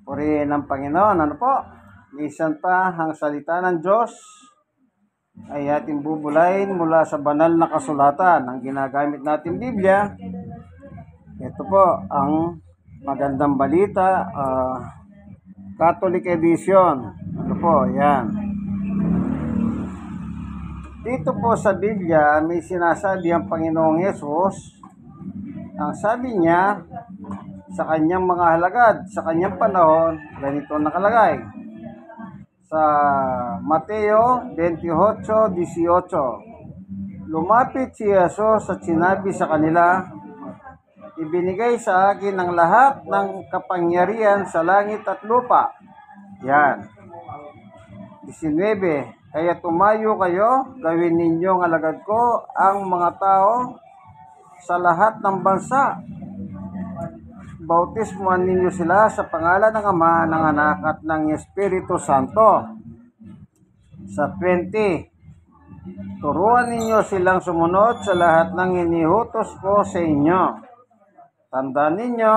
Purihin ng Panginoon. Ano po? Minsan pa ang salita ng Diyos ay ating bubulayin mula sa banal na kasulatan. Ang ginagamit natin Biblia, ito po ang magandang balita, Catholic edition. Ano po? Yan. Dito po sa Biblia may sinasabi ang Panginoong Yesus. Ang sabi niya sa kanyang mga halagad, sa kanyang panahon, ganito nakalagay. Sa Mateo 28:18, lumapit si Jesus at sinabi sa kanila, ibinigay sa akin ang lahat ng kapangyarihan sa langit at lupa. Yan. 19, kaya tumayo kayo, gawin ninyong alagad ko ang mga tao sa lahat ng bansa. Bautismuhan ninyo sila sa pangalan ng Ama, ng Anak at ng Espiritu Santo. Sa 20, turuan ninyo silang sumunod sa lahat ng iniutos ko sa inyo. Tandaan ninyo,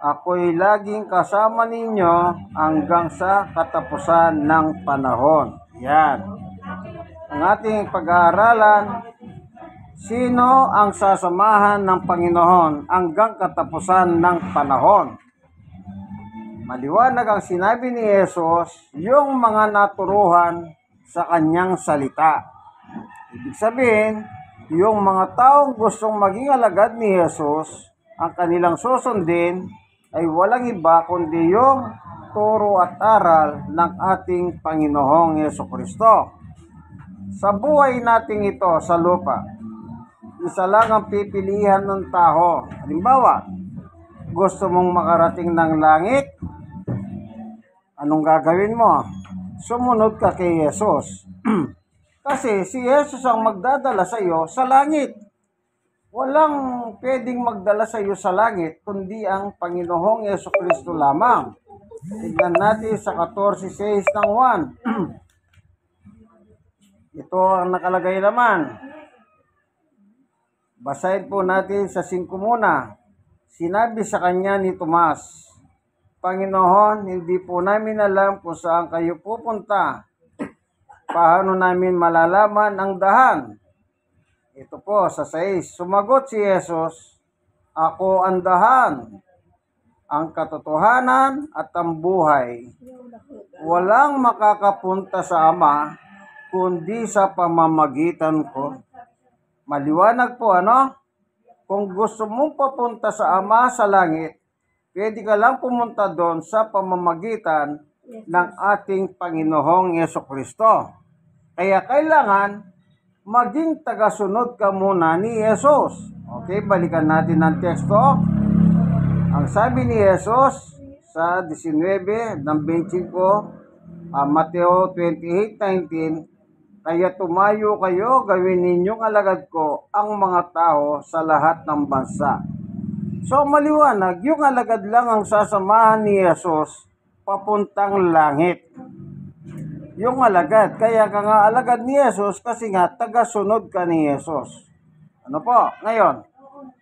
ako'y laging kasama ninyo hanggang sa katapusan ng panahon. Yan. Ang ating pag-aaralan, sino ang sasamahan ng Panginoon hanggang katapusan ng panahon? Maliwanag ang sinabi ni Jesus, yung mga naturuhan sa kanyang salita. Ibig sabihin, yung mga taong gustong maging alagad ni Jesus, ang kanilang susundin ay walang iba kundi yung turo at aral ng ating Panginoong Jesucristo. Sa buhay nating ito sa lupa, isa lang ang pipilihan ng tao. Halimbawa, gusto mong makarating ng langit, anong gagawin mo? Sumunod ka kay Jesus. Kasi si Jesus ang magdadala sa iyo sa langit. Walang pwedeng magdala sa iyo sa langit, kundi ang Panginoong Jesucristo lamang. Tignan natin sa 14:6 ng 1. Ito ang nakalagay naman. Basahin po natin sa 5 muna. Sinabi sa kanya ni Tomas, Panginoon, hindi po namin alam kung saan kayo pupunta. Paano namin malalaman ang dahan? Ito po sa 6. Sumagot si Jesus, ako ang dahan, ang katotohanan at ang buhay. Walang makakapunta sa Ama kundi sa pamamagitan ko. Maliwanag po, ano? Kung gusto mong papunta sa Ama sa langit, pwede ka lang pumunta doon sa pamamagitan ng ating Panginoong Jesucristo. Kaya kailangan maging tagasunod ka muna ni Jesus. Okay, balikan natin ang teksto. Ang sabi ni Jesus sa 19 ng 25, Mateo 28:19, kaya tumayo kayo, gawin ninyong alagad ko ang mga tao sa lahat ng bansa. So maliwanag, yung alagad lang ang sasamahan ni Jesus papuntang langit. Yung alagad, kaya ka nga alagad ni Jesus kasi nga tagasunod ka ni Jesus. Ano po? Ngayon,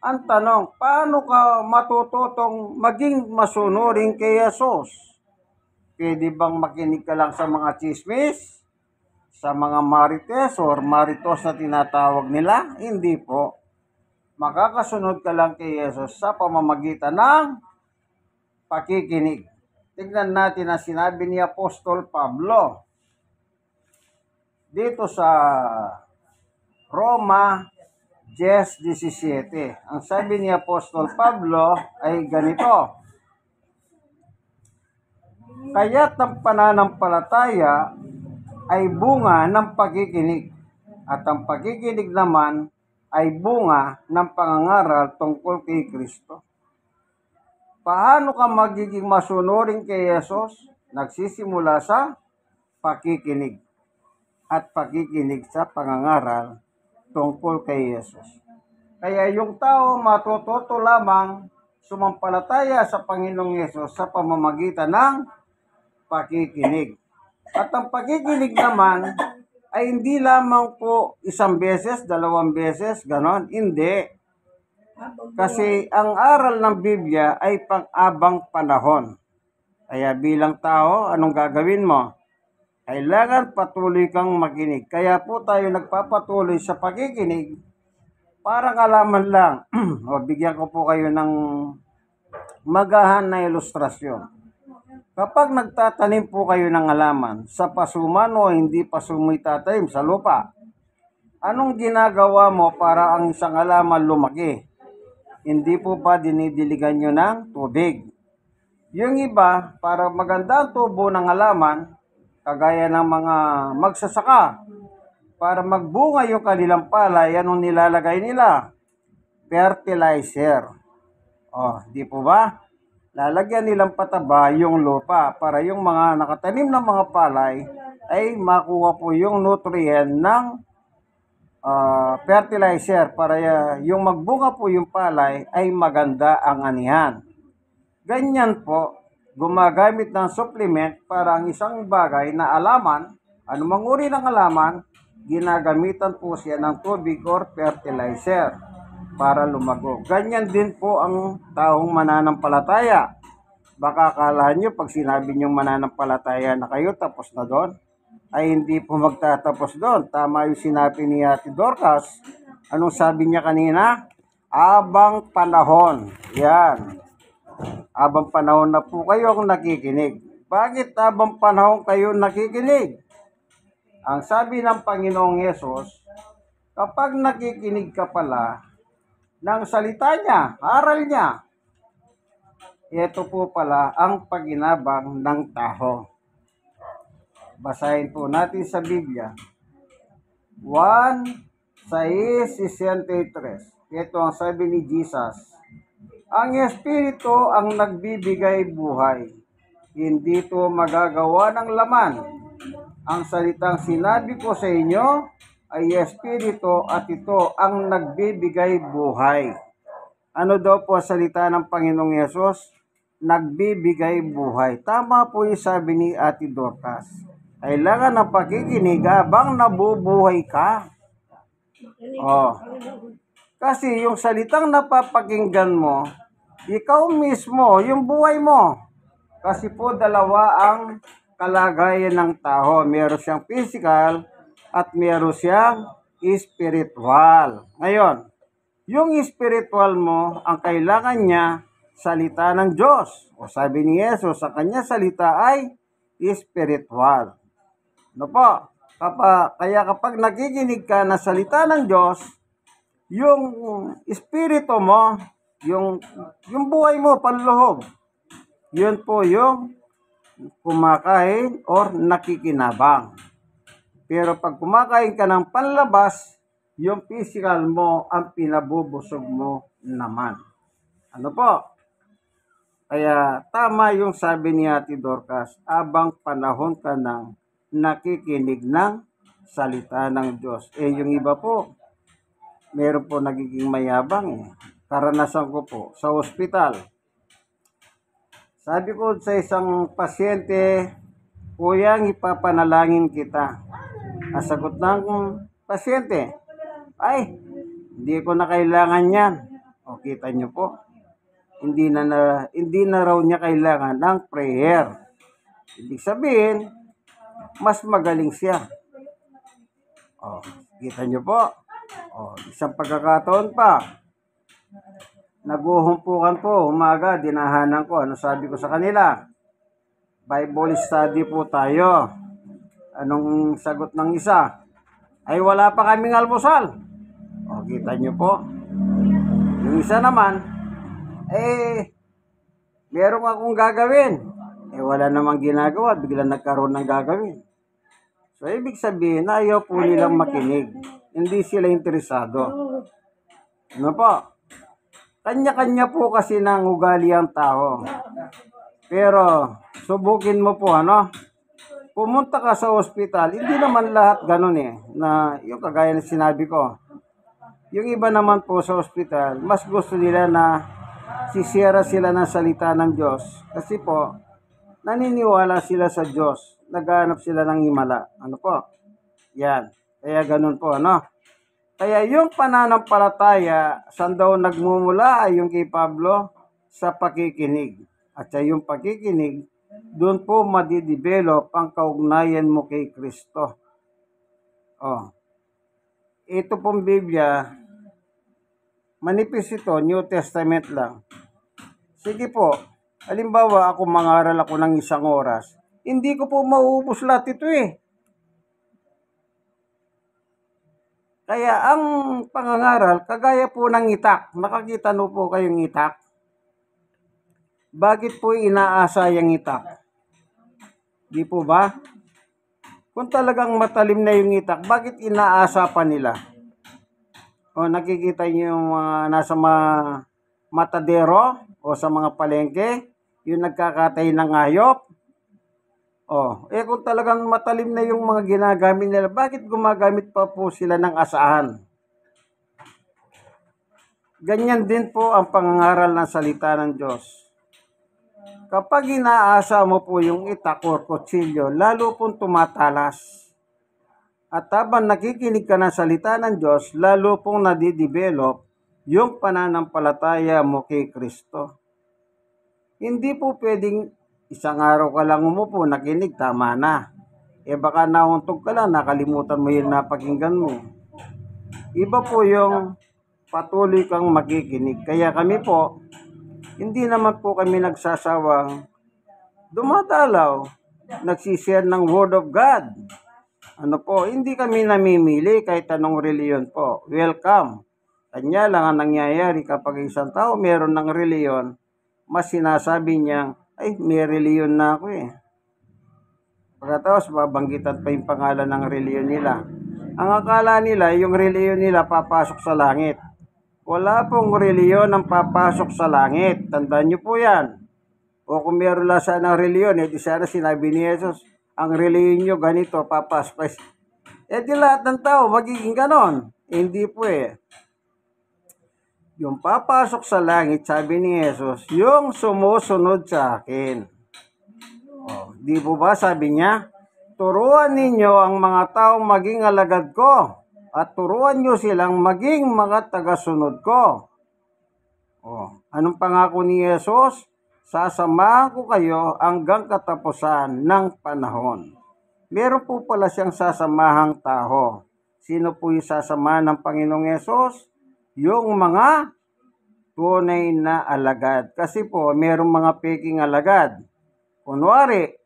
ang tanong, paano ka matututong maging masunurin kay Jesus? Pwede bang makinig ka lang sa mga chismis? Sa mga marites or maritos na tinatawag nila? Hindi po. Makakasunod ka lang kay Jesus sa pamamagitan ng pakikinig. Tignan natin ang sinabi ni Apostol Pablo dito sa Roma 10:17. Ang sabi ni Apostol Pablo ay ganito, kaya't ang pananampalataya ay bunga ng pagkikinig, at ang pagkikinig naman ay bunga ng pangangaral tungkol kay Kristo. Paano ka magiging masunurin kay Jesus? Nagsisimula sa pakikinig at pakikinig sa pangangaral tungkol kay Jesus. Kaya yung tao matututo lamang sumampalataya sa Panginoong Yesus sa pamamagitan ng pakikinig. At ang pakikinig naman ay hindi lamang po isang beses, dalawang beses, ganon. Hindi. Kasi ang aral ng Biblia ay pang-abang panahon. Kaya bilang tao, anong gagawin mo? Kailangan patuloy kang makinig. Kaya po tayo nagpapatuloy sa pakikinig para kalaman lang. O bigyan ko po kayo ng magahan na ilustrasyon. Kapag nagtatanim po kayo ng halaman, sa pasuman o hindi pasumoy tatanim sa lupa, anong ginagawa mo para ang isang halaman lumaki? Hindi po ba dinidiligan nyo ng tubig? Yung iba, para maganda ang tubo ng halaman, kagaya ng mga magsasaka, para magbunga yung kanilang palay, anong nilalagay nila? Fertilizer. Di po ba? Lalagyan nilang pataba yung lupa para yung mga nakatanim ng mga palay ay makuha po yung nutrient ng fertilizer para yung magbunga po yung palay ay maganda ang anihan. Ganyan po, gumagamit ng supplement para ang isang bagay na alaman, anumang uri ng alaman, ginagamitan po siya ng tubig or fertilizer para lumago. Ganyan din po ang taong mananampalataya. Baka akalahan nyo pag sinabi nyo mananampalataya na kayo tapos na doon, ay hindi po magtatapos doon. Tama yung sinabi ni Ate Dorcas. Anong sabi niya kanina? Abang panahon. Yan. Abang panahon na po kayo ang nakikinig. Bakit abang panahon kayo nakikinig? Ang sabi ng Panginoong Yesus, kapag nakikinig ka pala ng salita niya, aral niya, ito po pala ang paginabang ng tao. Basahin po natin sa Biblia. 1:63. Ito ang sabi ni Jesus. Ang Espiritu ang nagbibigay buhay. Hindi ito magagawa ng laman. Ang salitang sinabi ko sa inyo ay Espiritu at ito ang nagbibigay buhay. Ano daw po ang salita ng Panginoong Yesus? Nagbibigay buhay. Tama po yung sabi ni Ate Dorcas. Kailangan ng pakikinig habang nabubuhay ka. Kasi yung salitang napapakinggan mo, ikaw mismo, yung buhay mo. Kasi po dalawa ang kalagayan ng tao. Meron siyang physical at meron siyang spiritual. Ngayon, yung spiritual mo, ang kailangan niya, salita ng Diyos. O sabi ni Jesus, sa kanya salita ay spiritual. Ano po? Kaya kapag nakikinig ka na salita ng Diyos, yung espiritu mo, yung buhay mo, panloob, yun po yung kumakain or nakikinabang. Pero pag kumakain ka ng panlabas, yung physical mo ang pinabubusog mo naman. Ano po? Kaya tama yung sabi ni Ate Dorcas, abang panahon ka ng nakikinig ng salita ng Diyos. Yung iba po, meron po nagiging mayabang. Karanasan ko po sa ospital. Sabi ko sa isang pasyente, Kuyang, ipapanalangin kita. Ang sagot ng pasyente, ay, hindi ko na kailangan yan. O kita nyo po, hindi na raw niya kailangan ng prayer. Ibig sabihin, mas magaling siya. Kita nyo po. Isang pagkakataon pa. Naguhumpukan po, umaga, dinahanan ko. Ano sabi ko sa kanila? Bible study po tayo. Anong sagot ng isa? Ay wala pa kaming almusal. Kita nyo po. Yung isa naman, meron akong gagawin. Wala namang ginagawa, biglang nagkaroon ng gagawin. So, ibig sabihin, ayaw po nilang makinig. Hindi sila interesado. Ano po? Kanya-kanya po kasi ng ugali ang tao. Pero, subukin mo po, pumunta ka sa ospital, hindi naman lahat ganun na yung kagaya na sinabi ko. Yung iba naman po sa ospital, mas gusto nila na sisira sila ng salita ng Diyos. Kasi po, naniniwala sila sa Diyos. Naghahanap sila ng himala. Ano po? Yan. Kaya ganun po, Kaya yung pananampalataya, saan daw nagmumula yung kay Pablo? Sa pakikinig. At yung pakikinig, Doon po madidevelop ang kaugnayan mo kay Kristo. Oh, ito pong Biblia, manipis ito, New Testament lang. Sige po, halimbawa ako mangaral ako ng 1 oras, hindi ko po mauubos lahat ito eh. Kaya ang pangangaral, kagaya po ng itak. Nakakita no po kayong itak? Bakit po inaasa yung itak? Di po ba? Kung talagang matalim na yung itak, bakit inaasa pa nila? O nakikita niyo yung nasa matadero o sa mga palengke, yung nagkakatay ng hayop. Kung talagang matalim na yung mga ginagamit nila, bakit gumagamit pa po sila ng asahan? Ganyan din po ang pangangaral ng salita ng Diyos. Kapag inaasa mo po yung itak o kutsilyo, lalo pong tumatalas. At habang nakikinig ka ng salita ng Diyos, lalo pong nadidevelop yung pananampalataya mo kay Kristo. Hindi po pwedeng isang araw ka lang umupo, nakinig, tama na. Baka nauntog ka lang, nakalimutan mo yung napakinggan mo. Iba po yung patuloy kang makikinig. Kaya kami po, hindi naman po kami nagsasawang dumadalaw, nagsishare ng Word of God. Hindi kami namimili kahit anong reliyon po. Welcome. Kanya lang ang nangyayari kapag isang tao meron ng reliyon, mas sinasabi niya, ay, may reliyon na ako eh. Pagkatapos, babanggitan pa yung pangalan ng reliyon nila. Ang akala nila, yung reliyon nila papasok sa langit. Wala pong reliyon ang papasok sa langit. Tandaan nyo po yan. O kung meron lang sana ng reliyon, di sana sinabi ni Jesus, ang reliyon nyo ganito, papasok. Di lahat ng tao magiging ganon. Hindi po eh. Yung papasok sa langit, sabi ni Jesus, yung sumusunod sa akin. Di po ba sabi niya? Turuan ninyo ang mga taong maging alagad ko at turuan nyo silang maging mga tagasunod ko. Anong pangako ni Jesus? Sasamahan ko kayo hanggang katapusan ng panahon. Meron po pala siyang sasamahang tao. Sino po yung sasamahan ng Panginoong Jesus? Yung mga tunay na alagad. Kasi po, merong mga peking alagad. Kunwari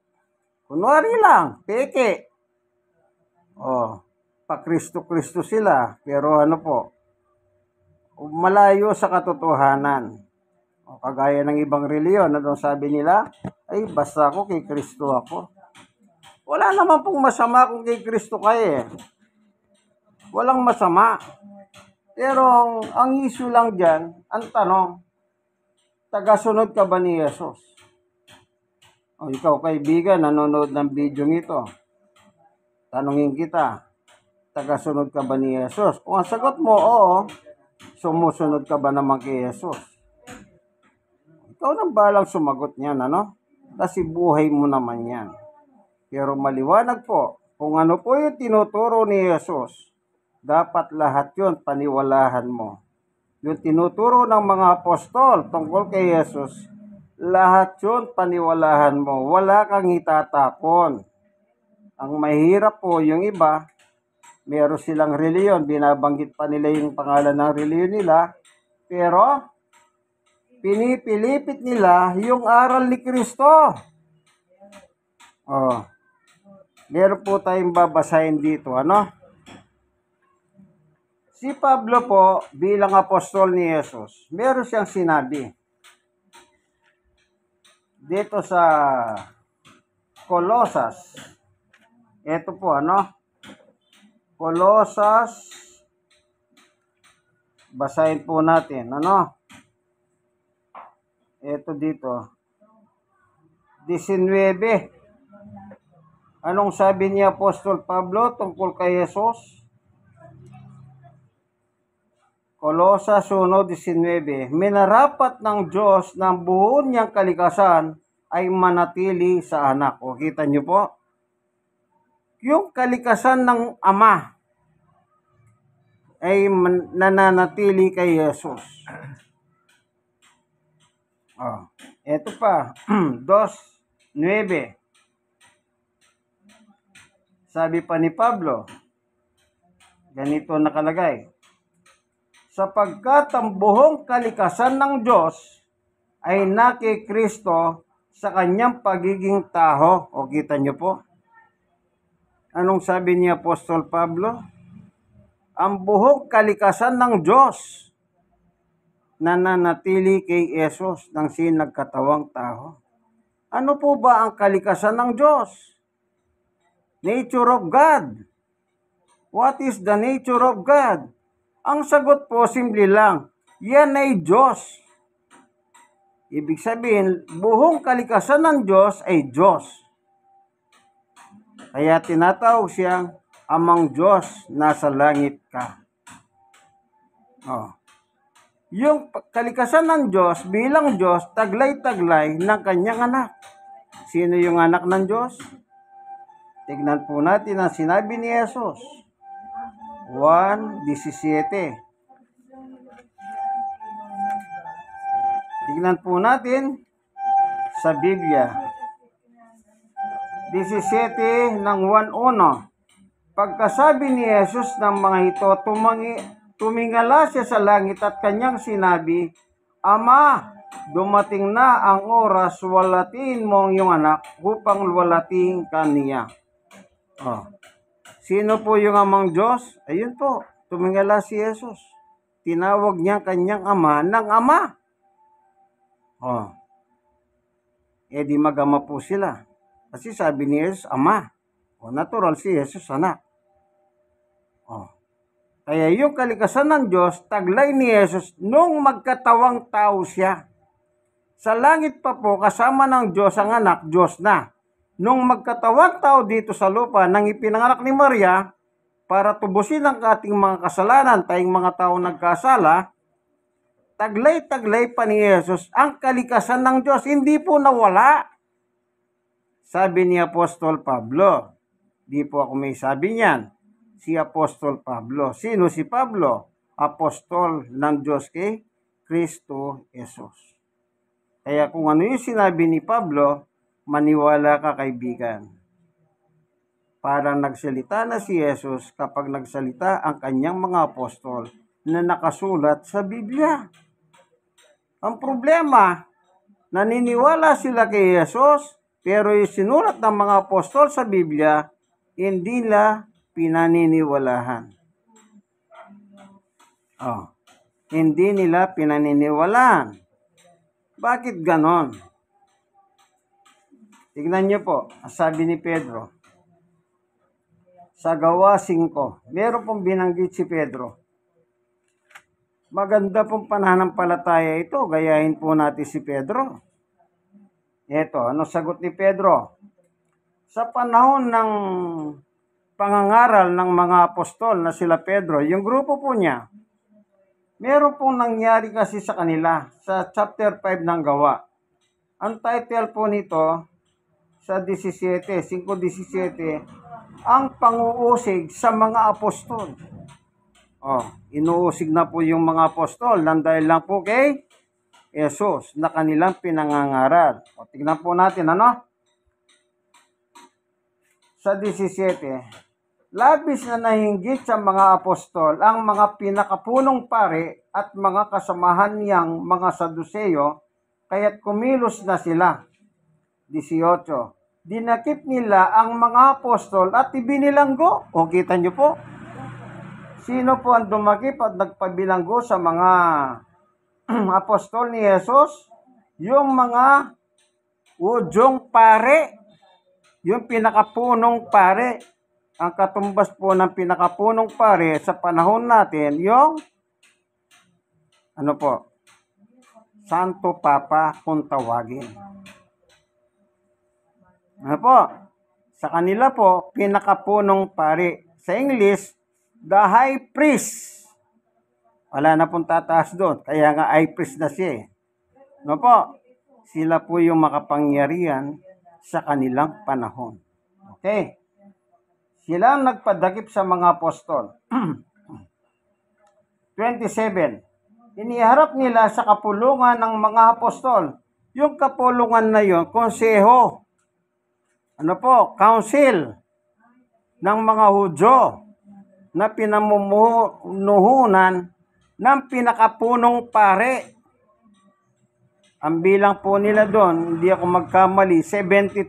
lang, peke. Pa-Kristo-Kristo sila. Pero malayo sa katotohanan. Kagaya ng ibang reliyon, sabi nila, ay basta ako kay Kristo ako. Wala naman pong masama kung kay Kristo kayo eh. Walang masama. Pero ang issue lang dyan, ang tanong, tagasunod ka ba ni Jesus? Ikaw kaibigan, nanonood ng video nito. Tanungin kita, tagasunod ka ba ni Jesus? Kung ang sagot mo, oo, sumusunod ka ba naman kay Jesus? Ikaw nang balang sumagot niyan, Kasi buhay mo naman yan. Pero maliwanag po, kung ano po yung tinuturo ni Jesus, dapat lahat yun paniwalahan mo. Yung tinuturo ng mga apostol tungkol kay Jesus, lahat yun paniwalahan mo. Wala kang itatapon. Ang mahirap po yung iba, meron silang reliyon, binabanggit pa nila yung pangalan ng reliyon nila, pero pinipilipit nila yung aral ni Kristo. Meron po tayong babasahin dito, Si Pablo po, bilang apostol ni Jesus, meron siyang sinabi dito sa Colosas. Ito po, Colosas, basahin po natin, Ito dito, 19. Anong sabi ni Apostol Pablo tungkol kay Jesus? Colosas 1:19, minarapat ng Diyos ng buo niyang kalikasan ay manatili sa anak. Kita niyo po? Yung kalikasan ng Ama ay nananatili kay Jesus. Ito pa, 9. Sabi pa ni Pablo, ganito nakalagay, sapagkat ang buong kalikasan ng Diyos ay naki Kristo sa kanyang pagiging tao. O kita niyo po? Anong sabi ni Apostol Pablo? Ang buong kalikasan ng Diyos nananatili kay Jesus nang siya nagkatawang tao. Ano po ba ang kalikasan ng Diyos? Nature of God. What is the nature of God? Ang sagot po, simple lang, yan ay Diyos. Ibig sabihin, buong kalikasan ng Diyos ay Diyos. Kaya tinatawag siyang Amang Diyos, nasa langit ka. Yung kalikasan ng Diyos bilang Diyos, taglay-taglay ng kanyang anak. Sino yung anak ng Diyos? Tignan po natin ang sinabi ni Jesus. 1:17. Tignan po natin sa Biblia. 17 ng 1:1. Pagkasabi ni Jesus ng mga ito, tumingala siya sa langit at kanyang sinabi, Ama, dumating na ang oras, walatiin mo ang iyong anak upang walating kaniya. Sino po yung amang Diyos? Ayun po, tumingala si Jesus. Tinawag niya kanyang ama ng ama. Di mag-ama po sila. Kasi sabi ni Jesus, ama. Natural si Jesus, anak. Kaya yung kalikasan ng Diyos, taglay ni Jesus nung magkatawang tao siya. Sa langit pa po, kasama ng Diyos ang anak, Diyos na. Nung magkatawang tao dito sa lupa, nang ipinanganak ni Maria, para tubusin ang ating mga kasalanan, tayong mga tao nagkasala, taglay-taglay pa ni Jesus ang kalikasan ng Diyos. Hindi po nawala. Sabi ni Apostol Pablo. Di po ako may sabi niyan. Si Apostol Pablo. Sino si Pablo? Apostol ng Diyos kay Kristo Jesus. Kaya kung ano yung sinabi ni Pablo, maniwala ka, kaibigan. Parang nagsalita na si Jesus kapag nagsalita ang kanyang mga apostol na nakasulat sa Biblia. Ang problema, naniniwala sila kay Jesus, pero yung sinulat ng mga apostol sa Biblia, hindi nila pinaniniwalahan. Hindi nila pinaniniwalaan. Bakit ganon? Tignan niyo po, sabi ni Pedro, sa Gawa 5, meron pong binanggit si Pedro. Maganda pong pananampalataya ito, gayahin po natin si Pedro. Ito, ano sagot ni Pedro? Sa panahon ng pangangaral ng mga apostol na sila Pedro, yung grupo po niya, meron pong nangyari kasi sa kanila sa chapter 5 ng Gawa. Ang title po nito sa 5:17, ang panguusig sa mga apostol. Inuusig na po yung mga apostol nang dahil lang po kay Jesus na kanilang pinangangaral. Tignan po natin sa 17. Labis na nahinggit sa mga apostol ang mga pinakapunong pare at mga kasamahan niyang mga Saduseyo, kaya't kumilos na sila. 18. Dinakip nila ang mga apostol at ibinilanggo. Kita niyo po? Sino po ang dumakip at nagpabilanggo sa mga apostol ni Jesus? Yung mga udyong pare. Yung pinakapunong pare. Ang katumbas po ng pinakapunong pare sa panahon natin, yung Santo Papa kung tawagin. Sa kanila po, pinakapunong pare. Sa English, the high priest. Wala na pong tataas doon. Kaya nga high priest na siya. Sila po yung makapangyarihan sa kanilang panahon. Okay. Sila ang nagpadakip sa mga apostol. 27. Iniharap nila sa kapulungan ng mga apostol. Yung kapulungan na yun, konseho. council ng mga Hudyo na pinamumunuhunan ng pinakapunong pare. Ang bilang po nila doon, hindi ako magkamali, 72.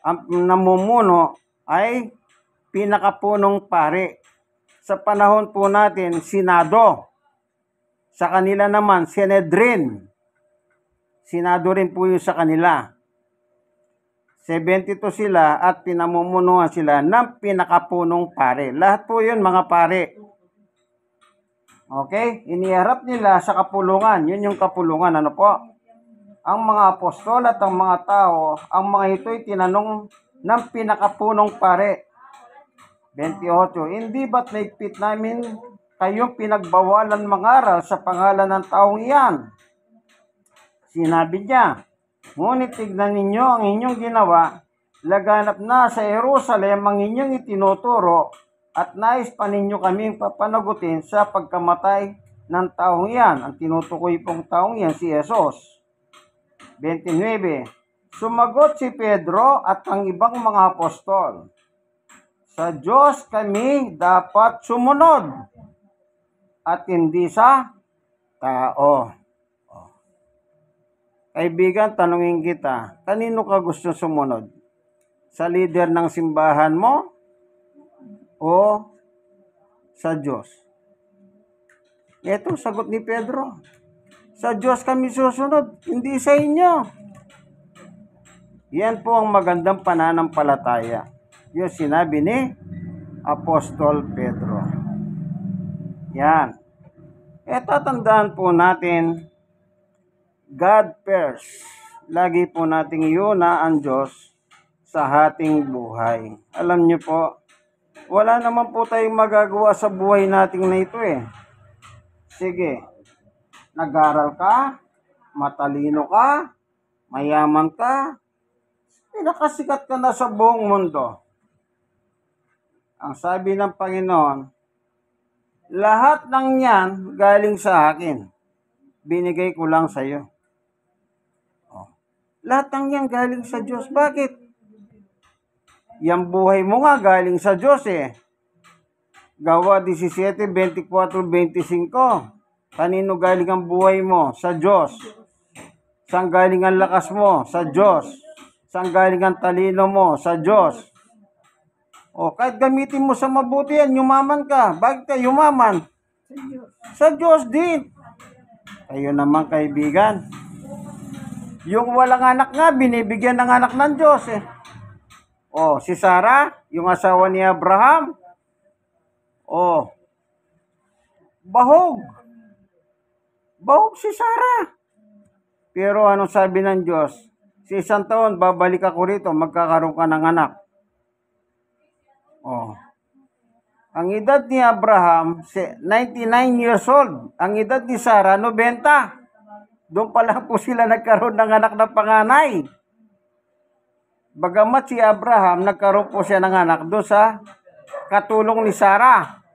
Ang namumuno ay pinakapunong pare. Sa panahon po natin, Senado. Sa kanila naman, Sanhedrin. Senado rin po yung sa kanila. 72 sila at pinamumunuan sila ng pinakapunong pare. Lahat po yun mga pare. Okay? Iniharap nila sa kapulungan. Yun yung kapulungan. Ano po? Ang mga apostol at ang mga tao, ang mga ito'y tinanong ng pinakapunong pare. 28. Hindi ba't naigpit namin kayong pinagbawalan mangaral sa pangalan ng taong iyan? Sinabi niya, ngunit tignan ninyo ang inyong ginawa, laganap na sa Jerusalem ang inyong itinuturo at nais pa ninyo kaming papanagutin sa pagkamatay ng taong iyan. Ang tinutukoy pong taong iyan si Jesus. 29. Sumagot si Pedro at ang ibang mga apostol, sa Diyos kami dapat sumunod at hindi sa tao. Kaibigan, tanungin kita, kanino ka gusto sumunod? Sa leader ng simbahan mo o sa Diyos? Ito, sagot ni Pedro. Sa Diyos kami susunod, hindi sa inyo. Yan po ang magandang pananampalataya. Yung sinabi ni Apostol Pedro. Yan. Tatandaan po natin, God first. Lagi po nating iuna ang Diyos sa ating buhay. Alam niyo po, wala naman po tayong magagawa sa buhay nating na ito eh. Sige, nag-aral ka, matalino ka, mayaman ka, pinakasikat ka na sa buong mundo. Ang sabi ng Panginoon, lahat ng yan galing sa akin. Binigay ko lang sa iyo. Lahat ng yan galing sa Diyos. Bakit? Yang buhay mo nga galing sa Diyos eh. Gawa 17, 24, 25. Kanino galing ang buhay mo? Sa Diyos. Saan galing ang lakas mo? Sa Diyos. Saan galing ang talino mo? Sa Diyos. Kahit gamitin mo sa mabuti yan, yumaman ka. Bakit ka yumaman? Sa Diyos din. Kayo naman kaibigan. Yung walang anak nga, binibigyan ng anak ng Diyos eh. Si Sarah, yung asawa ni Abraham. Bahog. Bahog si Sarah. Pero anong sabi ng Diyos? Sa 1 taon, babalik ako rito, magkakaroon ka ng anak. Ang edad ni Abraham, 99 years old. Ang edad ni Sarah, 90. Doon pa lang po sila nagkaroon ng anak na panganay. Bagamat si Abraham, nagkaroon po siya ng anak doon sa katulong ni Sarah.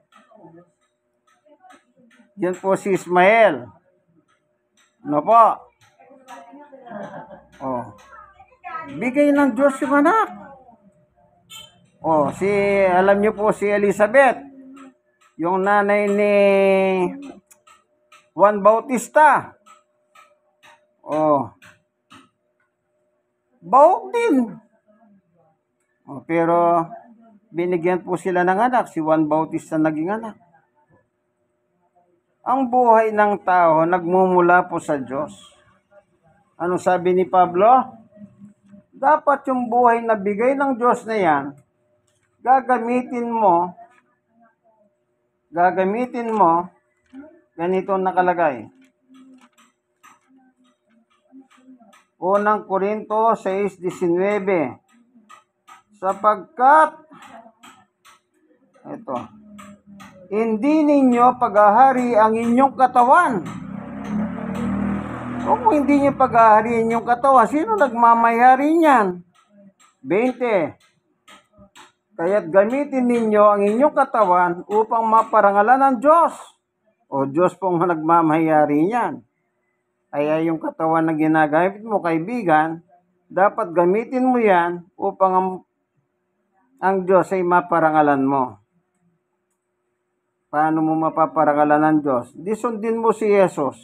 Yan po si Ismael. Ano po? Bigay ng Diyos yung anak. Alam niyo po si Elizabeth, yung nanay ni Juan Bautista. Bahog din. Pero binigyan po sila ng anak, si Juan Bautista naging anak. Ang buhay ng tao nagmumula po sa Diyos. Ano sabi ni Pablo? Dapat yung buhay na bigay ng Diyos na yan, gagamitin mo, ganito nakalagay. Unang Korinto 6:19. Sapagkat, hindi ninyo paghahari ang inyong katawan. Kung hindi nyo paghahari ang inyong katawan, sino nagmamayari niyan? 20. Kaya't gamitin ninyo ang inyong katawan upang maparangalan ng Diyos. Diyos pong nagmamayari niyan. Kaya yung katawan na ginagamit mo, kaibigan, Dapat gamitin mo yan upang ang Diyos ay maparangalan mo. Paano mo mapaparangalan ng Diyos? Di sundin mo si Jesus.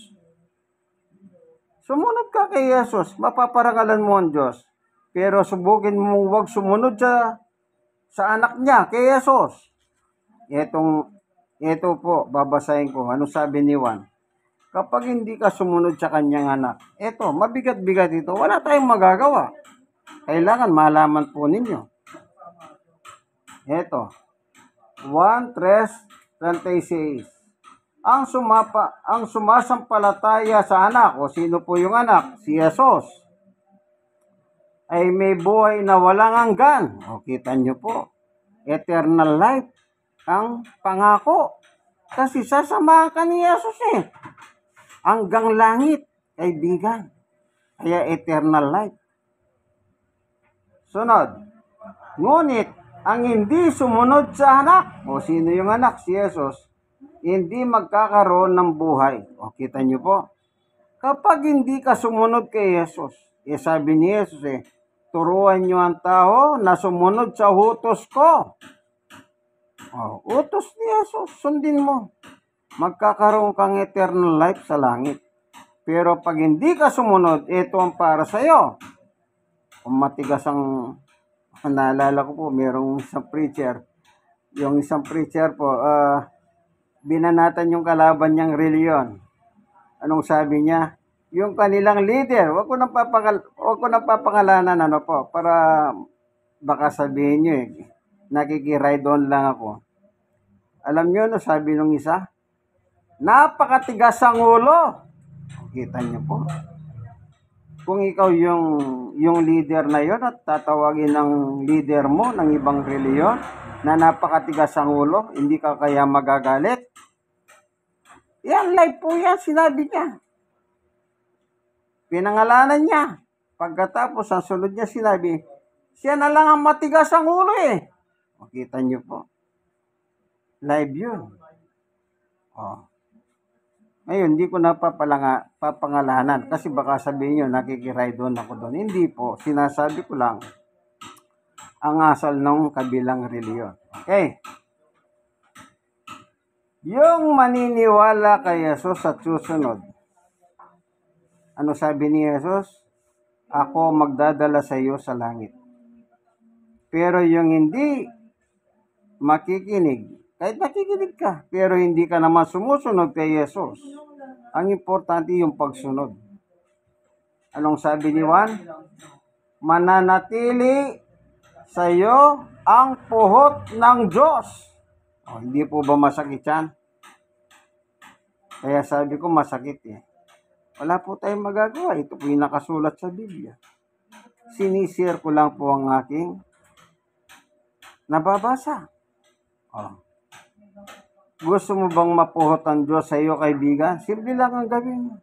Sumunod ka kay Jesus, mapaparangalan mo ang Diyos. Pero subukin mo huwag sumunod sa anak niya, kay Jesus. Ito po, babasahin ko. Ano sabi ni Juan? Kapag hindi ka sumunod sa kanyang anak, ito, mabigat-bigat ito, wala tayong magagawa. Kailangan malaman po ninyo. Ito, 1:3:36. Ang sumasampalataya sa anak, o sino po yung anak? Si Jesus. Ay may buhay na walang hanggan. O kita nyo po, eternal life ang pangako. Kasi sasamahan ka ni Jesus hanggang langit, kaibigan. Kaya eternal life. Sunod. Ngunit, ang hindi sumunod sa anak, o sino yung anak? Si Jesus, hindi magkakaroon ng buhay. O kita nyo po. Kapag hindi ka sumunod kay Jesus, sabi ni Jesus turuan nyo ang tao na sumunod sa utos ko. Utos ni Jesus, sundin mo. Magkakaroon kang eternal life sa langit. Pero pag hindi ka sumunod, ito ang para sa'yo. Kung matigas ang, naalala ko po, merong isang preacher. Yung isang preacher po, binanatan yung kalaban niyang reliyon. Anong sabi niya? Yung kanilang leader, wag ko nang papangalanan para baka sabihin niyo nakikiride on lang ako. Alam niyo no, sabi nung isa, napakatigas ang ulo. Kita niyo po. Kung ikaw yung leader na yon at tatawagin ng leader mo ng ibang reliyon na napakatigas ang ulo, hindi ka kaya magagalit? Yan, live po yan, sinabi niya. Pinangalanan niya. Pagkatapos, ang sunod niya sinabi, siya na lang ang matigas ang ulo Makita niyo po. Live yun. Ngayon, hindi ko na papangalanan kasi baka sabihin niyo, nakikiride doon ako doon. Hindi po. Sinasabi ko lang ang asal ng kabilang reliyon. Okay. Yung maniniwala kay Jesus at susunod. Ano sabi ni Jesus? Ako magdadala sa iyo sa langit. Pero yung hindi makikinig, kahit nakikinig ka, pero hindi ka naman sumusunod kay Jesus, ang importante yung pagsunod. Anong sabi ni Juan? Mananatili sa iyo ang puhot ng Diyos. Hindi po ba masakit yan? Kaya sabi ko masakit Wala po tayong magagawa. Ito po yung nakasulat sa Biblia. Sinishare ko lang po ang aking nababasa. Gusto mo bang mapuhot ang Diyos sa iyo, kaibigan? Simple lang ang gawin mo.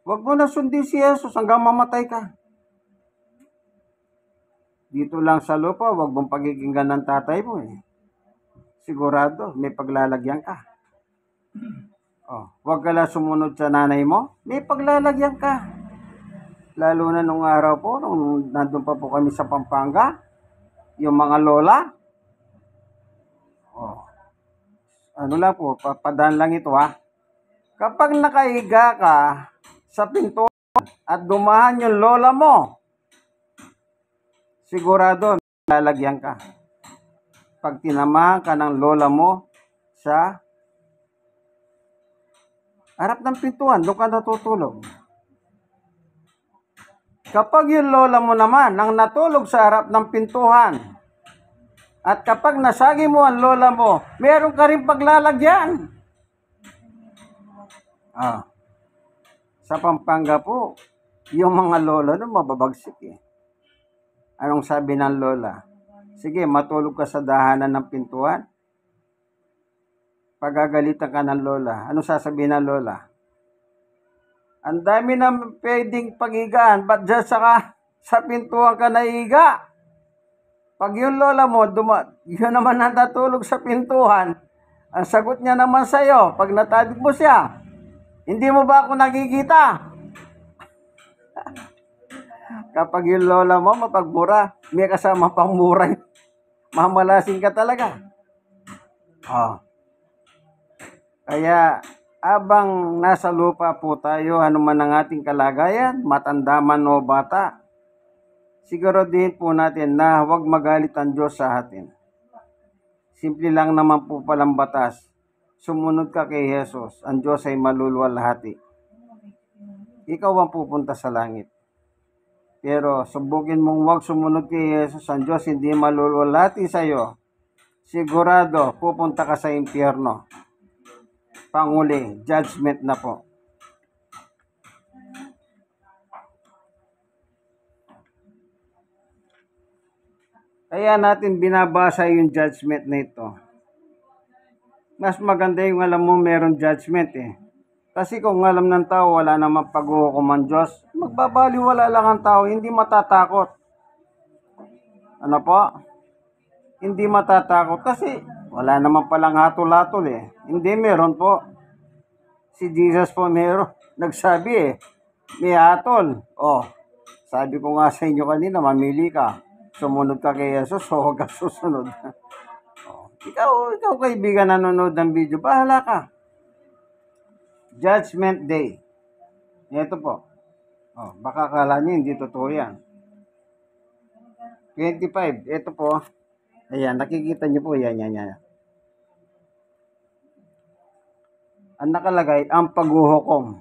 Huwag mo na sundin si Jesus hanggang mamatay ka. Dito lang sa lupa, huwag mong pagkikinggan ng tatay mo Sigurado, may paglalagyan ka. Huwag ka lang sumunod sa nanay mo, may paglalagyan ka. Lalo na nung araw po, nung nandun pa po kami sa Pampanga, yung mga lola, ano lang po, papadaan lang ito Kapag nakahiga ka sa pintuan at dumahan yung lola mo, sigurado, lalagyan ka. Pag tinamahan ka ng lola mo sa harap ng pintuan, doon ka natutulog. Kapag yung lola mo naman ang natulog sa harap ng pintuan, at kapag nasagi mo ang lola mo, meron ka rin paglalagyan. Sa Pampanga po, yung mga lola nun mababagsik Anong sabi ng lola? Sige, matulog ka sa dahanan ng pintuan. Pagagalitan ka ng lola. Ano sasabihin ng lola? Ang dami na pwedeng paghigaan, ba't dyan sa pintuan ka naihiga? Pag yung lola mo, yun naman ang natulog sa pintuan, ang sagot niya naman sa'yo, pag natabig mo siya, hindi mo ba ako nakikita? Kapag yung lola mo mapagmura, may kasama pang mura. Mamalasing ka talaga. Oh. Kaya, abang nasa lupa po tayo, ano man ang ating kalagayan, matanda man o bata, siguraduhin po natin na huwag magalit ang Diyos sa atin. Simple lang naman po palang batas. Sumunod ka kay Jesus, ang Diyos ay maluluwalhati. Ikaw ang pupunta sa langit. Pero subukin mong huwag sumunod kay Jesus, ang Diyos hindi maluluwalhati sa iyo. Sigurado, pupunta ka sa impyerno. Panguli, judgment na po. Kaya natin binabasa yung judgment na ito. Mas maganda yung alam mo meron judgment eh. Kasi kung alam ng tao wala namang paghuhukom ang Diyos, magbabaliwala lang ang tao, hindi matatakot. Ano po? Hindi matatakot kasi wala naman palang hatol-hatol eh. Hindi, meron po. Si Jesus po meron. Nagsabi eh, may hatol. Oh, sabi ko nga sa inyo kanina, mamili ka. Sumunod ka kay Jesus o huwag ka susunod. Oh, ikaw kaibigan nanonood ng video, bahala ka. Judgment Day. Ito po. Oh, baka akala niyo hindi totoo yan. 25. Ito po. Ayan, nakikita niyo po. Yan. Ang nakalagay, ang paghuhukom.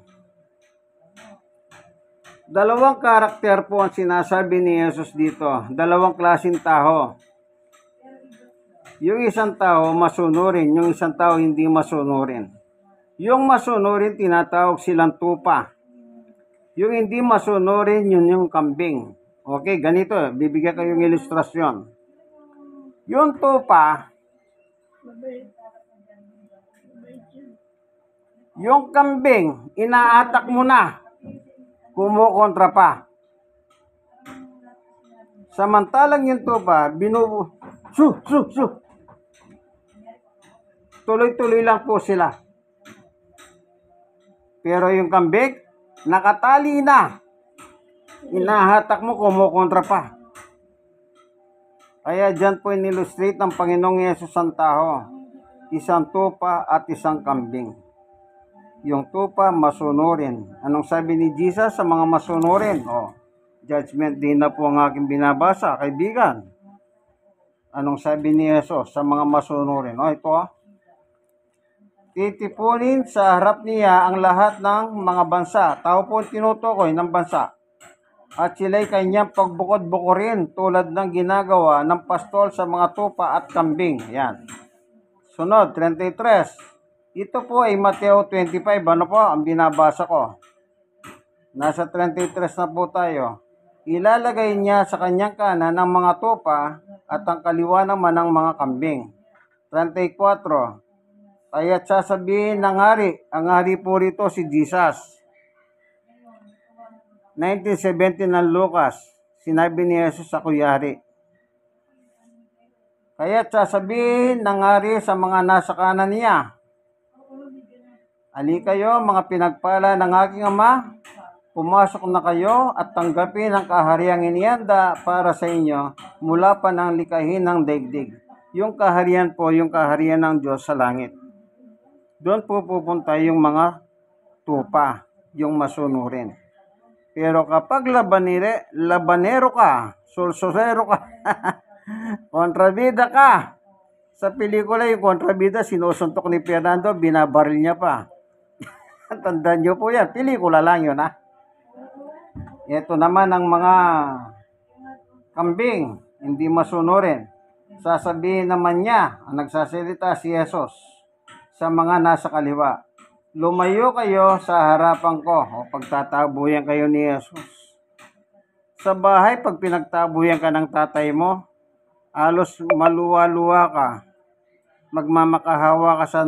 Dalawang karakter po ang sinasabi ni Jesus dito. Dalawang klaseng tao. Yung isang tao masunurin, yung isang tao hindi masunurin. Yung masunurin, tinatawag silang tupa. Yung hindi masunurin, yun yung kambing. Okay, ganito, bibigyan kayong ilustrasyon. Yung tupa, yung kambing, inaatak mo na, kumukontra pa. Samantalang yung tupa, tuloy-tuloy lang po sila. Pero yung kambing, nakatali na. Inahatak mo, kumukontra pa. Kaya dyan po inilustrate ng Panginoong Yesus ang tao. Isang tupa at isang kambing. Yung tupa, masunurin. Anong sabi ni Jesus sa mga masunurin? Oh, judgment din na po ang aking binabasa, kaibigan. Anong sabi ni Jesus sa mga masunurin? Oh, ito titipunin sa harap niya ang lahat ng mga bansa. Tao po tinutukoy ng bansa. At sila'y kanyang pagbukod-bukurin tulad ng ginagawa ng pastol sa mga tupa at kambing. Yan. Sunod, 33. Ito po ay Mateo 25. Ano po ang binabasa ko? Nasa 33 na po tayo. Ilalagay niya sa kanyang kanan ang mga tupa at ang kaliwa naman ng mga kambing. 34. Kaya't sasabihin ng hari, ang hari po rito si Jesus. 1970 ng Lucas, sinabi ni Jesus sa kuyari. Kaya't sasabihin ng hari sa mga nasa kanan niya, ali kayo mga pinagpala ng aking ama, pumasok na kayo at tanggapin ang kahariang inihanda para sa inyo mula pa ng likahin ng daigdig. Yung kaharian po, yung kaharian ng Diyos sa langit. Doon po pupunta yung mga tupa, yung masunurin. Pero kapag labanero ka, sorsorero ka, kontrabida ka, sa pelikula yung kontrabida, sinusuntok ni Fernando, binabaril niya pa. Tandaan niyo po yan, pelikula lang yun ha. Ito naman ang mga kambing, hindi masunurin. Sasabihin naman niya, ang nagsasalita si Jesus, sa mga nasa kaliwa, lumayo kayo sa harapan ko o pagtatabuyan kayo ni Jesus. Sa bahay, pag pinagtabuyan ka ng tatay mo, alos maluwa-luwa ka. Magmamakahawa ka sa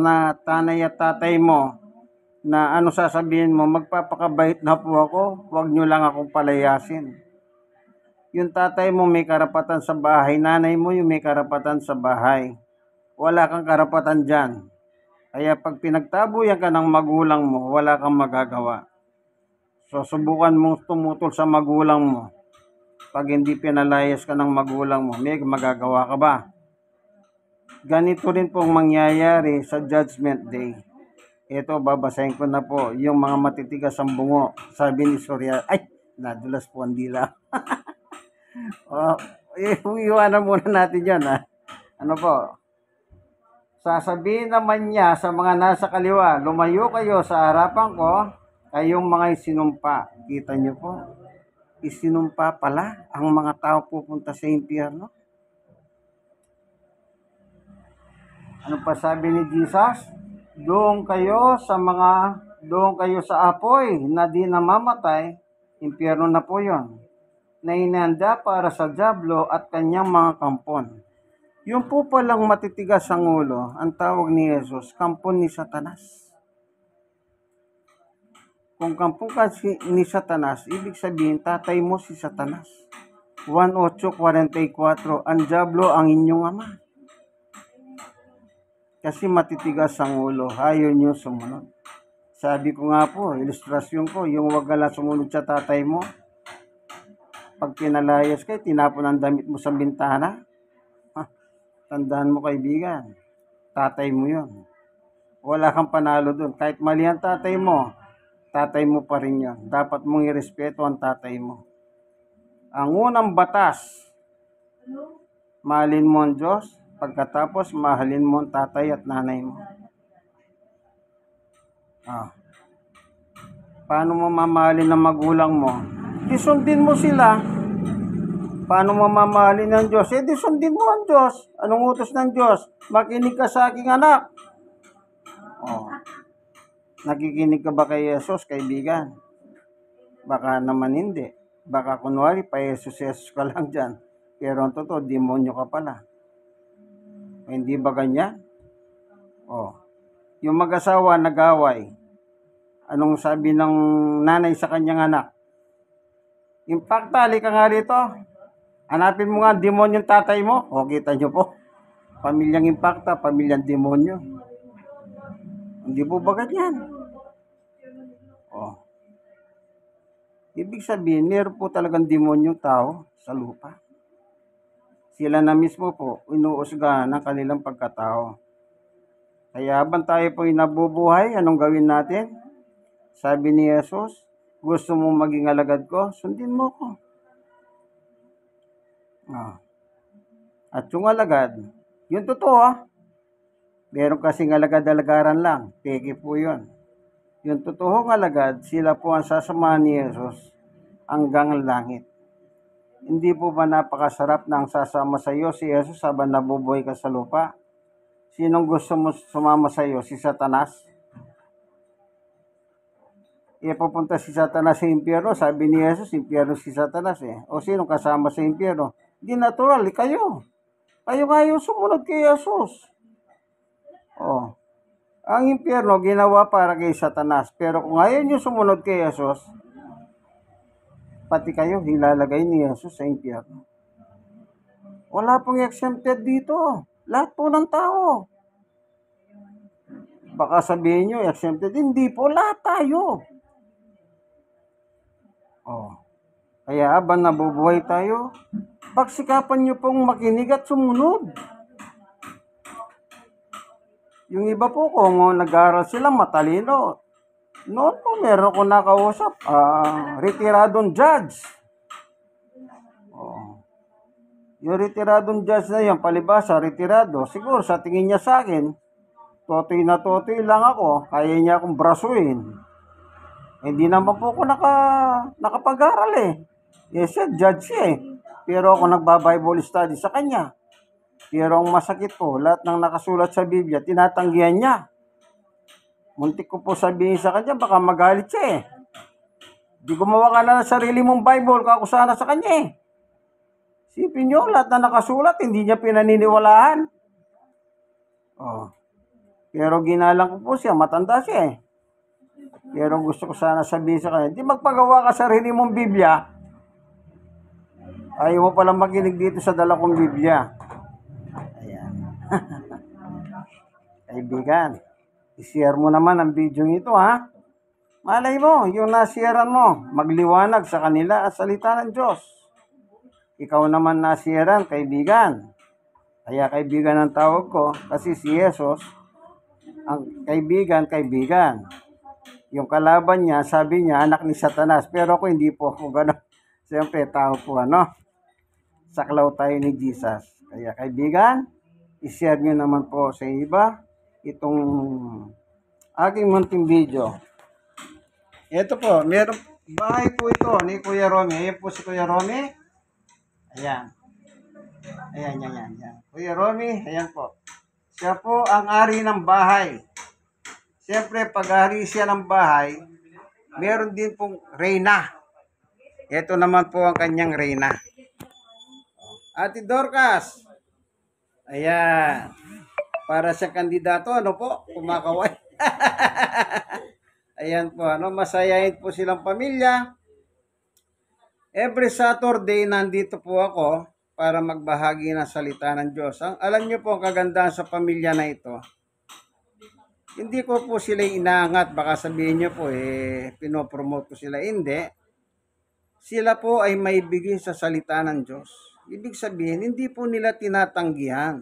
tanay at tatay mo na ano sasabihin mo, magpapakabait na po ako, huwag nyo lang akong palayasin. Yung tatay mo may karapatan sa bahay, nanay mo yung may karapatan sa bahay. Wala kang karapatan dyan. Kaya pag pinagtabuyan ka ng magulang mo, wala kang magagawa. So, subukan mong tumutol sa magulang mo. Pag hindi pinalayas ka ng magulang mo, may magagawa ka ba? Ganito rin pong mangyayari sa Judgment Day. Ito, babasahin ko na po, yung mga matitigas ang bungo. Sabi ni Surya, ay, nadulas po ang dila. Iwanan muna natin yan, ha? Ano po? Sasabihin naman niya sa mga nasa kaliwa, lumayo kayo sa harapan ko, kayong mga isinumpa. Kita niyo po, isinumpa pala ang mga tao pupunta sa impyerno. Ano pa sabi ni Jesus? Doon kayo sa apoy na di namamatay, impyerno na po yon, na inanda para sa dyablo at kanyang mga kampon. Yung po palang matitigas ang ulo, ang tawag ni Jesus, kampon ni Satanas. Kung kampon ka ni Satanas, ibig sabihin, tatay mo si Satanas. 1:8:44, ang dyablo ang inyong ama. Kasi matitigas ang ulo, ayaw nyo sumunod. Sabi ko nga po, ilustrasyon ko, yung wag ka lang sumunod sa tatay mo. Pag pinalayas kayo, tinapon ang damit mo sa bintana. Tandaan mo kaibigan, tatay mo yun. Wala kang panalo dun. Kahit mali ang tatay mo pa rin yun. Dapat mong irespeto ang tatay mo. Ang unang batas, mahalin mo ang Diyos, pagkatapos mahalin mo ang tatay at nanay mo. Paano mo mamahalin ang magulang mo? Isundin mo sila. Paano mo mamahalin ng Diyos? Di sundin mo ang Diyos. Anong utos ng Diyos? Makinig ka sa aking anak. Nakikinig ka ba kay Jesus, kaibigan? Baka naman hindi. Baka kunwari, pa-Jesus ka lang dyan. Pero ang totoo, demonyo ka pala. Hindi ba ganyan? Yung mag-asawa nag-away. Anong sabi ng nanay sa kanyang anak? Impacta, halika nga rito. Hanapin mo nga demonyo yung tatay mo. Kita nyo po. Pamilyang impacta, pamilyang demonyo. Hindi po ba ganyan? Ibig sabihin, meron po talagang demonyo tao sa lupa. Sila na mismo po, inuusgahan ng kanilang pagkatao. Kaya habang tayo po nabubuhay, anong gawin natin? Sabi ni Jesus, gusto mong maging alagad ko? Sundin mo ko. At yung alagad, yung totoo, meron kasing alagad-alagaran lang. Peke po yun. Yung totoong alagad, sila po ang sasamahan ni Jesus hanggang langit. Hindi po ba napakasarap na ang sasama sa iyo si Jesus habang nabubuhay ka sa lupa? Sinong gusto mo sumama sa iyo? Si Satanas? Pupunta si Satanas sa impyerno. Sabi ni Jesus, impyerno si Satanas O sinong kasama sa impyerno? Di natural, kayo. Kayo nga yung sumunod kay Jesus. Ang impyerno ginawa para kay Satanas. Pero kung ayaw nyo sumunod kay Jesus, pati kayo hilalagay ni Jesus sa impyerno. Wala pong exempted dito. Lahat po ng tao. Baka sabihin nyo, exempted. Hindi po, lahat tayo. Kaya habang nabubuhay tayo, pagsikapan nyo pong makinig at sumunod. Yung iba po, kung nag-aaral sila, matalino. Noon po, meron ko nakausap, retiradong judge. Yung retiradong judge na yan, palibasa, retirado. Siguro sa tingin niya sa akin, totoy na totoy lang ako, kaya niya akong brasuin. Hindi naman po ako nakapag-aral Yes, judge Pero ako nagba-Bible study sa kanya. Pero ang masakit po, lahat ng nakasulat sa Biblia, tinatanggihan niya. Muntik ko po sabihin sa kanya, baka magalit siya Di gumawa ka na ng sarili mong Bible, kakusana sa kanya Sipin nyo, lahat na nakasulat, hindi niya pinaniniwalaan. Pero ginalang ko po siya, matanda siya Pero gusto ko sana sabihin sa kanya, di magpagawa ka sarili mong Biblia. Ayaw mo palang makinig dito sa dala kong Biblia. Ayan. Kaibigan, i-share mo naman ang video ito Malay mo, yung nasiyaran mo, magliwanag sa kanila at salita ng Diyos. Ikaw naman nasiran, kaibigan. Kaya kaibigan ang tawag ko kasi si Jesus, ang kaibigan, kaibigan. Yung kalaban niya, sabi niya, anak ni Satanas. Pero ako hindi po ako gano'n. Siyempre, tao po, ano? Saklaw tayo ni Jesus. Kaya kaibigan, i-share nyo naman po sa iba itong aking munting video. Ito po, meron bahay po ito ni Kuya Romy. Ayan po si Kuya Romy. Ayan. Ayan. Kuya Romy, ayan po. Siya po ang ari ng bahay. Siyempre, pag-ari siya ng bahay, meron din pong reyna. Ito naman po ang kanyang reyna. Ate Dorcas. Ayan. Para sa kandidato, ano po? Kumakaway. Ayan po, ano, masayahin po silang pamilya. Every Saturday, nandito po ako para magbahagi ng salita ng Diyos. Alam niyo po, ang kagandahan sa pamilya na ito, hindi ko po sila inaangat. Baka sabihin niyo po, pinopromote ko sila. Hindi. Sila po ay may bigay sa salita ng Diyos. Ibig sabihin, hindi po nila tinatanggihan.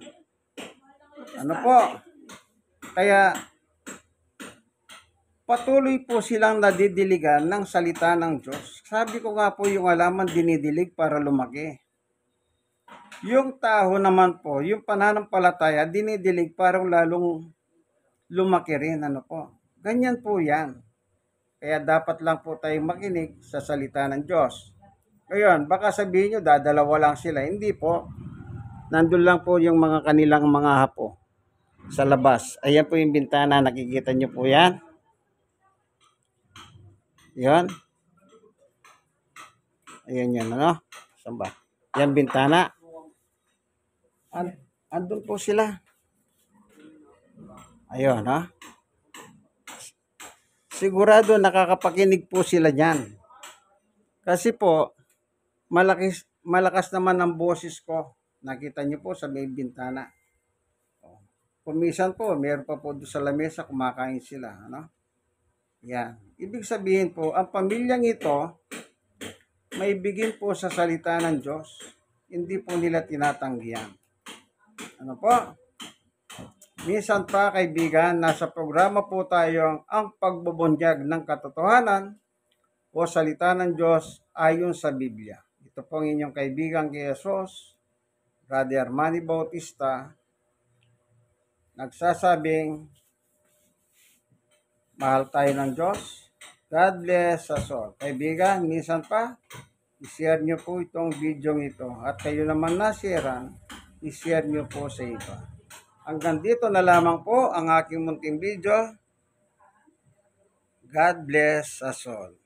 Ano po? Kaya, patuloy po silang nadidiligan ng salita ng Diyos. Sabi ko nga po, yung halaman dinidilig para lumaki. Yung taho naman po, yung pananampalataya, dinidilig para lalong lumaki rin. Ano po? Ganyan po yan. Kaya dapat lang po tayong makinig sa salita ng Diyos. Ngayon, baka sabihin nyo, dadalawa lang sila. Hindi po. Nandun lang po yung mga kanilang mga hapo sa labas. Ayan po yung bintana. Nakikita nyo po yan. Yan. Ayan yan, ano? Saan ba? Yan bintana. Andun po sila. Ayun, ha? Sigurado nakakapakinig po sila dyan. Kasi po, malakas naman ang boses ko. Nakita niyo po sa may bintana. Kumisan po, meron pa po doon sa lamesa, kumakain sila. Ano? Yan. Ibig sabihin po, ang pamilyang ito, may bigin po sa salita ng Diyos. Hindi po nila tinatanggihan. Ano po? Minsan pa kaibigan, nasa programa po tayo ang pagbubunyag ng katotohanan o salita ng Diyos ayon sa Biblia. Ito po ang inyong kaibigan kay Jesus, Brother Manny Bautista, nagsasabing, mahal tayo ng Diyos. God bless us all. Kaibigan, minsan pa, i-share nyo po itong video ito. At kayo naman nasiran, i-share nyo po sa iba. Hanggang dito na lamang po ang aking munting video. God bless us all.